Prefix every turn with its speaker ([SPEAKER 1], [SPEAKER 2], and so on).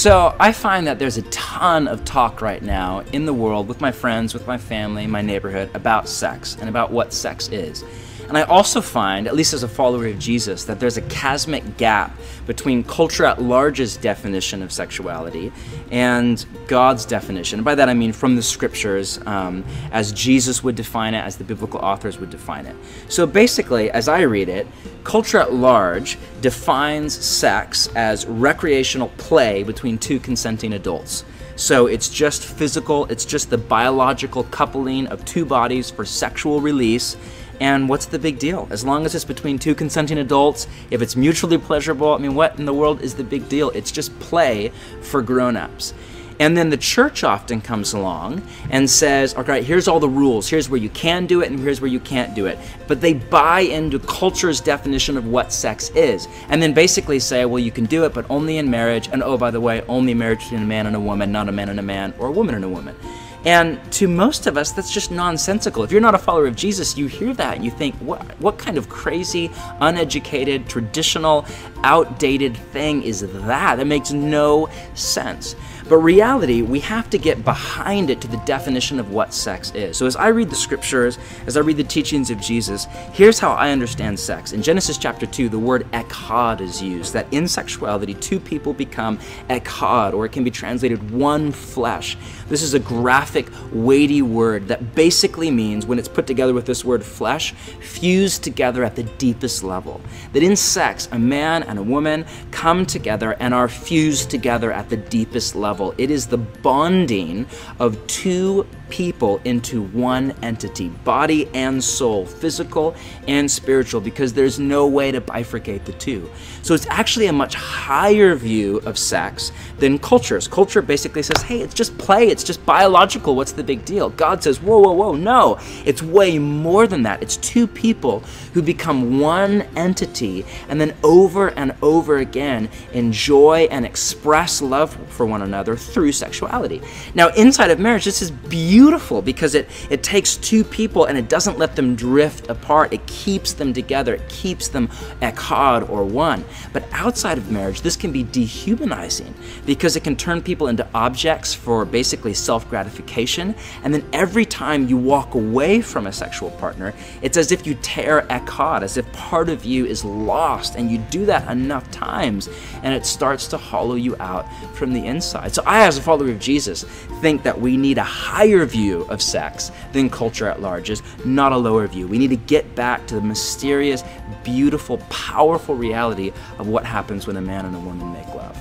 [SPEAKER 1] So I find that there's a ton of talk right now in the world with my friends, with my family, my neighborhood about sex and about what sex is. And I also find, at least as a follower of Jesus, that there's a chasmic gap between culture at large's definition of sexuality and God's definition. And by that I mean from the scriptures, as Jesus would define it, as the biblical authors would define it. So basically, as I read it, culture at large defines sex as recreational play between two consenting adults. So it's just physical, it's just the biological coupling of two bodies for sexual release. And what's the big deal? As long as it's between two consenting adults, if it's mutually pleasurable, I mean, what in the world is the big deal? It's just play for grown-ups. And then the church often comes along and says, all right, here's all the rules. Here's where you can do it and here's where you can't do it. But they buy into culture's definition of what sex is. And then basically say, well, you can do it, but only in marriage. And oh, by the way, only marriage between a man and a woman, not a man and a man or a woman and a woman. And to most of us, that's just nonsensical. If you're not a follower of Jesus, you hear that and you think, what kind of crazy, uneducated, traditional, outdated thing is that? That makes no sense. But reality, we have to get behind it to the definition of what sex is. So as I read the scriptures, as I read the teachings of Jesus, here's how I understand sex. In Genesis chapter 2, the word echad is used, that in sexuality, two people become echad, or it can be translated one flesh. This is a graphic, weighty word that basically means, when it's put together with this word flesh, fused together at the deepest level. That in sex, a man and a woman come together and are fused together at the deepest level. It is the bonding of two people into one entity, body and soul, physical and spiritual, because there's no way to bifurcate the two. So it's actually a much higher view of sex than culture's. Culture basically says, hey, it's just play, it's just biological, what's the big deal? God says, whoa, whoa, whoa, no, it's way more than that. It's two people who become one entity and then over and over again enjoy and express love for one another through sexuality. Now, inside of marriage, this is beautiful because it takes two people and it doesn't let them drift apart. It keeps them together. It keeps them echad, or one. But outside of marriage, this can be dehumanizing because it can turn people into objects for basically self-gratification. And then every time you walk away from a sexual partner, it's as if you tear echad, as if part of you is lost. And you do that enough times and it starts to hollow you out from the inside. So I, as a follower of Jesus, think that we need a higher view of sex than culture at large is, not a lower view. We need to get back to the mysterious, beautiful, powerful reality of what happens when a man and a woman make love.